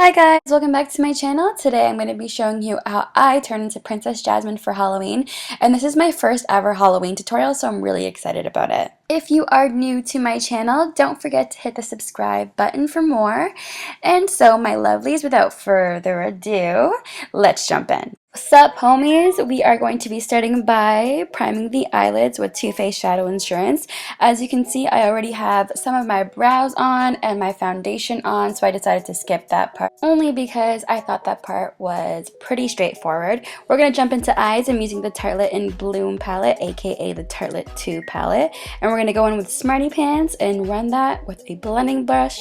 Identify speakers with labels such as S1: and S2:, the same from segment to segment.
S1: Hi guys, welcome back to my channel. Today I'm going to be showing you how I turned into Princess Jasmine for Halloween, and this is my first ever Halloween tutorial, so I'm really excited about it. If you are new to my channel, don't forget to hit the subscribe button for more. And so my lovelies, without further ado, let's jump in. What's up, homies? We are going to be starting by priming the eyelids with Too Faced Shadow Insurance. As you can see, I already have some of my brows on and my foundation on, so I decided to skip that part only because I thought that part was pretty straightforward. We're going to jump into eyes. I'm using the Tartelette in Bloom palette, aka the Tartelette 2 palette, and we're going to go in with Smarty Pants and run that with a blending brush.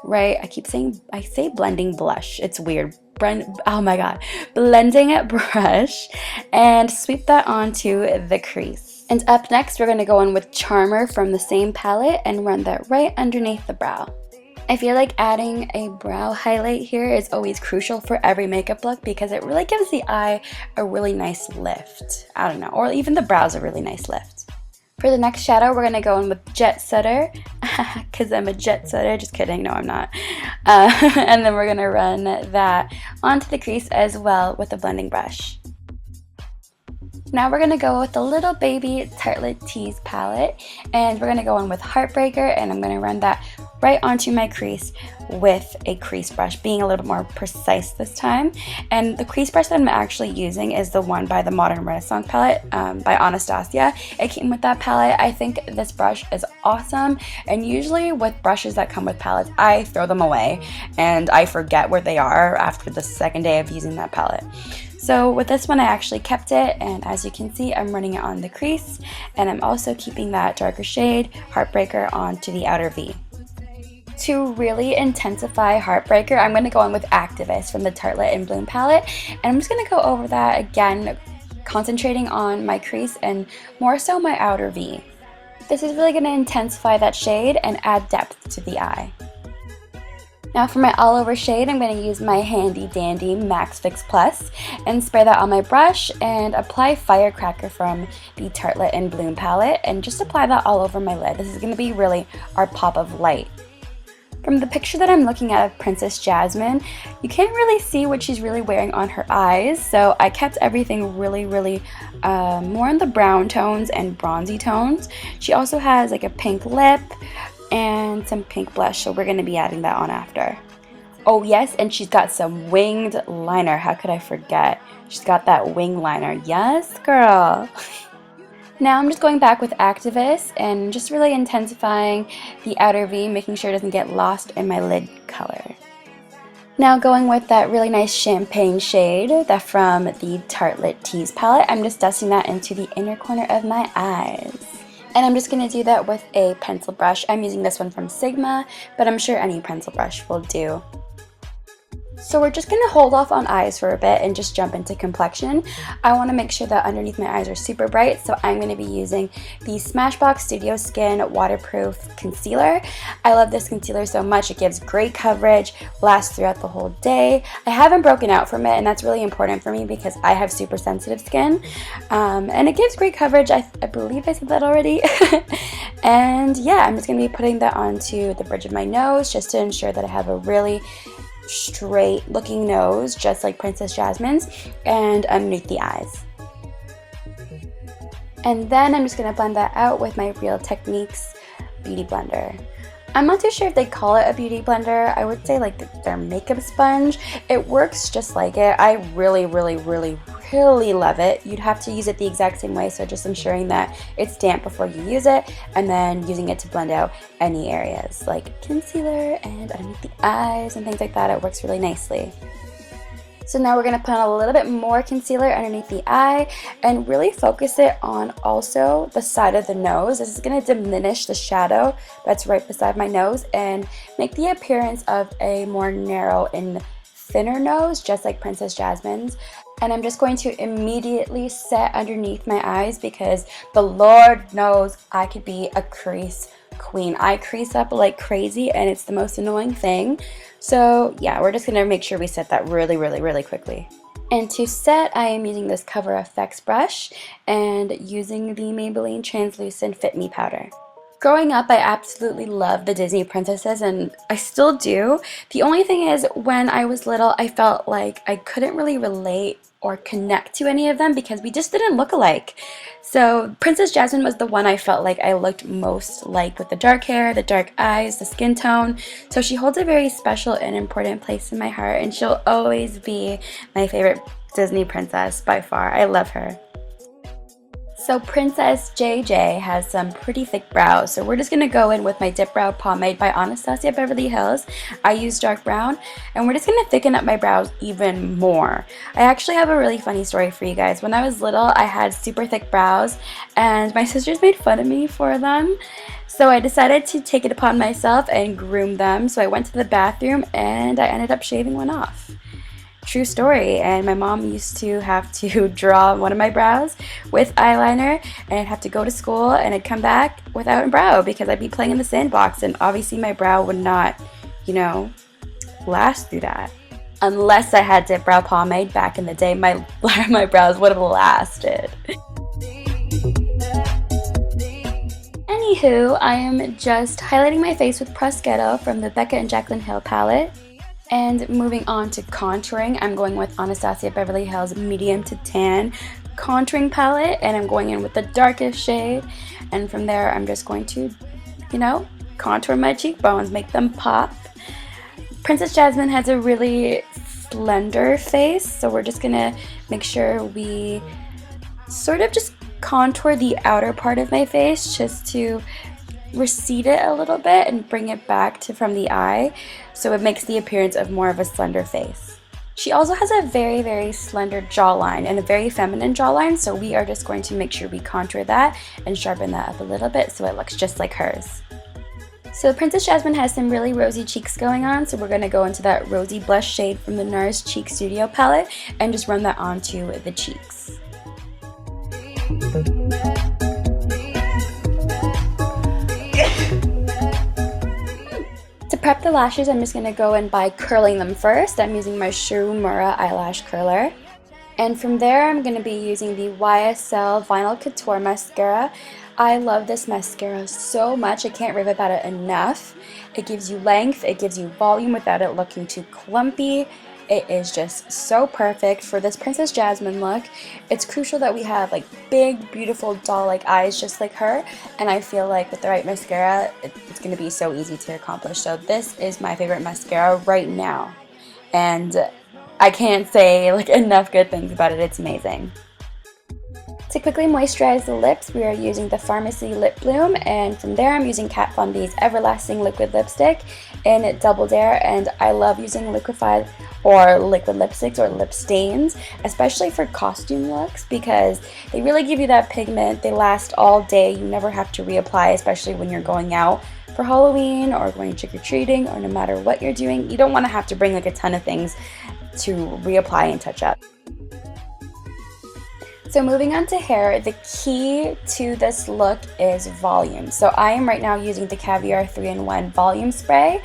S1: Right, I say blending blush. It's weird. Oh my god, blending brush, and sweep that onto the crease. And up next, we're going to go in with Charmer from the same palette and run that right underneath the brow. I feel like adding a brow highlight here is always crucial for every makeup look because it really gives the eye a really nice lift. I don't know, or even the brows a really nice lift. For the next shadow, we're going to go in with Jet Setter, because I'm a jet setter. Just kidding, no I'm not. And then we're going to run that onto the crease as well with a blending brush. Now we're going to go with the Little Baby Tartelette Tease palette, and we're going to go in with Heartbreaker, and I'm going to run that right onto my crease with a crease brush, being a little bit more precise this time. And the crease brush that I'm actually using is the one by the Modern Renaissance palette by Anastasia. It came with that palette. I think this brush is awesome, and usually with brushes that come with palettes, I throw them away and I forget where they are after the second day of using that palette. So with this one, I actually kept it, and as you can see, I'm running it on the crease, and I'm also keeping that darker shade, Heartbreaker, onto the outer V. To really intensify Heartbreaker, I'm going to go in with Activist from the Tartelette in Bloom palette, and I'm just going to go over that again, concentrating on my crease and more so my outer V. This is really going to intensify that shade and add depth to the eye. Now for my all over shade, I'm going to use my handy dandy Max Fix Plus and spray that on my brush and apply Firecracker from the Tartelette in Bloom palette and just apply that all over my lid. This is going to be really our pop of light. From the picture that I'm looking at of Princess Jasmine, you can't really see what she's really wearing on her eyes, so I kept everything really more in the brown tones and bronzy tones. She also has like a pink lip and some pink blush, so we're going to be adding that on after. Oh yes, and she's got some winged liner. How could I forget? She's got that wing liner. Yes, girl. Now I'm just going back with Activist and just really intensifying the outer V, making sure it doesn't get lost in my lid color. Now going with that really nice champagne shade that from the Tartelette Tease palette, I'm just dusting that into the inner corner of my eyes. And I'm just going to do that with a pencil brush. I'm using this one from Sigma, but I'm sure any pencil brush will do. So we're just going to hold off on eyes for a bit and just jump into complexion. I want to make sure that underneath my eyes are super bright, so I'm going to be using the Smashbox Studio Skin Waterproof Concealer. I love this concealer so much. It gives great coverage, lasts throughout the whole day. I haven't broken out from it, and that's really important for me because I have super sensitive skin. And it gives great coverage. I believe I said that already. And yeah, I'm just going to be putting that onto the bridge of my nose just to ensure that I have a really straight looking nose, just like Princess Jasmine's, and underneath the eyes. And then I'm just going to blend that out with my Real Techniques Beauty Blender. I'm not too sure if they call it a beauty blender. I would say like their makeup sponge. It works just like it. I really love it. You'd have to use it the exact same way, so just ensuring that it's damp before you use it, and then using it to blend out any areas like concealer and underneath the eyes and things like that. It works really nicely. So now we're going to put on a little bit more concealer underneath the eye and really focus it on also the side of the nose. This is going to diminish the shadow that's right beside my nose and make the appearance of a more narrow and thinner nose, just like Princess Jasmine's. And I'm just going to immediately set underneath my eyes because the Lord knows I could be a crease queen. I crease up like crazy and it's the most annoying thing. So yeah, we're just going to make sure we set that really quickly. And to set, I am using this Cover FX brush and using the Maybelline Translucent Fit Me powder. Growing up, I absolutely loved the Disney princesses, and I still do. The only thing is, when I was little, I felt like I couldn't really relate or connect to any of them because we just didn't look alike. So Princess Jasmine was the one I felt like I looked most like, with the dark hair, the dark eyes, the skin tone. So she holds a very special and important place in my heart, and she'll always be my favorite Disney princess by far. I love her. So Princess JJ has some pretty thick brows, so we're just going to go in with my Dipbrow Pomade by Anastasia Beverly Hills. I use dark brown, and we're just going to thicken up my brows even more. I actually have a really funny story for you guys. When I was little, I had super thick brows, and my sisters made fun of me for them. So I decided to take it upon myself and groom them. So I went to the bathroom, and I ended up shaving one off. True story. And my mom used to have to draw one of my brows with eyeliner, and I'd have to go to school and I'd come back without a brow because I'd be playing in the sandbox, and obviously my brow would not, you know, last through that. Unless I had Dipbrow Pomade back in the day, my brows would have lasted. Anywho, I am just highlighting my face with Prosciutto from the Becca and Jaclyn Hill palette. And moving on to contouring, I'm going with Anastasia Beverly Hills Medium to Tan contouring palette, and I'm going in with the darkest shade, and from there I'm just going to, you know, contour my cheekbones, make them pop. Princess Jasmine has a really slender face, so we're just gonna make sure we sort of just contour the outer part of my face just to recede it a little bit and bring it back to from the eye, so it makes the appearance of more of a slender face. She also has a very, very slender jawline and a very feminine jawline, so we are just going to make sure we contour that and sharpen that up a little bit so it looks just like hers. So Princess Jasmine has some really rosy cheeks going on, so we're going to go into that rosy blush shade from the Nars Cheek Studio palette and just run that onto the cheeks. To prep the lashes, I'm just going to go in by curling them first. I'm using my Uemura eyelash curler. And from there, I'm going to be using the YSL Vinyl Couture Mascara. I love this mascara so much. I can't rave about it enough. It gives you length, it gives you volume without it looking too clumpy. It is just so perfect for this Princess Jasmine look. It's crucial that we have like big, beautiful doll-like eyes just like her, and I feel like with the right mascara, it's going to be so easy to accomplish. So this is my favorite mascara right now, and I can't say like enough good things about it. It's amazing. To quickly moisturize the lips, we are using the Farmacy Lip Bloom, and from there I'm using Kat Von D's Everlasting Liquid Lipstick in Double Dare, and I love using liquefied or liquid lipsticks or lip stains, especially for costume looks, because they really give you that pigment. They last all day. You never have to reapply, especially when you're going out for Halloween or going trick-or-treating, or no matter what you're doing. You don't want to have to bring like a ton of things to reapply and touch up. So moving on to hair, the key to this look is volume. So I am right now using the Caviar 3-in-1 volume spray,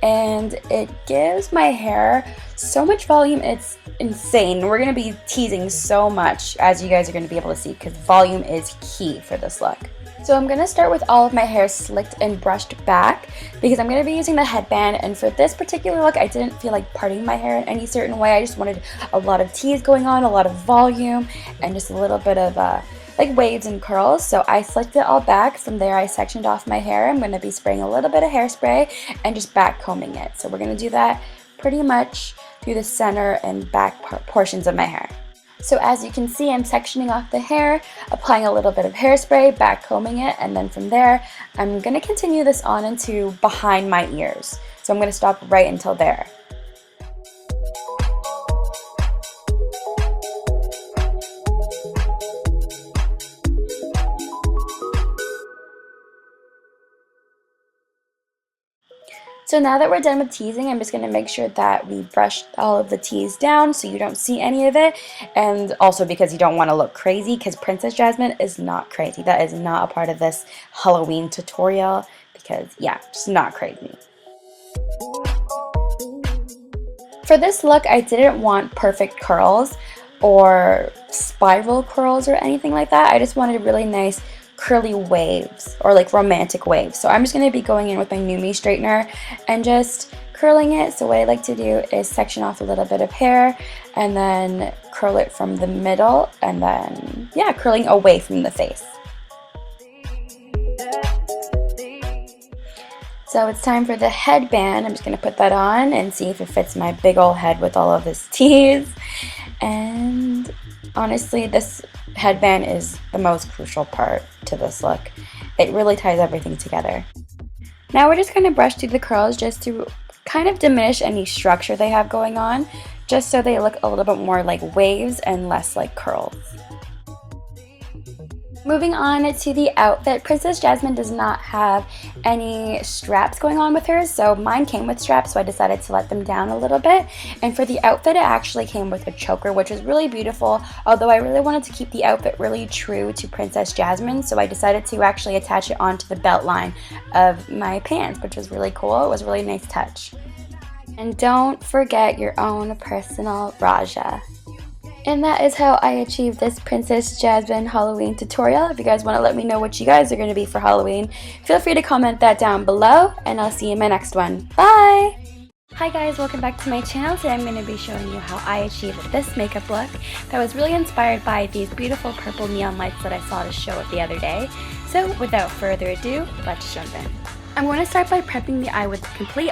S1: and it gives my hair so much volume, it's insane. We're going to be teasing so much, as you guys are going to be able to see, because volume is key for this look. So I'm going to start with all of my hair slicked and brushed back because I'm going to be using the headband, and for this particular look I didn't feel like parting my hair in any certain way. I just wanted a lot of tease going on, a lot of volume, and just a little bit of like waves and curls. So I slicked it all back. From there I sectioned off my hair. I'm going to be spraying a little bit of hairspray and just back combing it. So we're going to do that pretty much through the center and back portions of my hair. So as you can see, I'm sectioning off the hair, applying a little bit of hairspray, back combing it, and then from there, I'm going to continue this on into behind my ears. So I'm going to stop right until there. So now that we're done with teasing, I'm just going to make sure that we brush all of the tease down so you don't see any of it, and also because you don't want to look crazy, because Princess Jasmine is not crazy. That is not a part of this Halloween tutorial because, yeah, just not crazy. For this look, I didn't want perfect curls or spiral curls or anything like that. I just wanted really nice curly waves, or like romantic waves. So I'm just going to be going in with my NuMe straightener and just curling it. So what I like to do is section off a little bit of hair and then curl it from the middle, and then, yeah, curling away from the face. So it's time for the headband. I'm just going to put that on and see if it fits my big old head with all of this tease. And honestly, this headband is the most crucial part to this look. It really ties everything together. Now we're just going to brush through the curls just to kind of diminish any structure they have going on, just so they look a little bit more like waves and less like curls. Moving on to the outfit, Princess Jasmine does not have any straps going on with hers, so mine came with straps, so I decided to let them down a little bit. And for the outfit, it actually came with a choker, which is really beautiful, although I really wanted to keep the outfit really true to Princess Jasmine, so I decided to actually attach it onto the belt line of my pants, which was really cool. It was a really nice touch. And don't forget your own personal Raja. And that is how I achieved this Princess Jasmine Halloween tutorial. If you guys want to let me know what you guys are going to be for Halloween, feel free to comment that down below, and I'll see you in my next one. Bye! Hi guys, welcome back to my channel. Today I'm going to be showing you how I achieved this makeup look that was really inspired by these beautiful purple neon lights that I saw at a show the other day. So without further ado, let's jump in. I'm going to start by prepping the eye with complete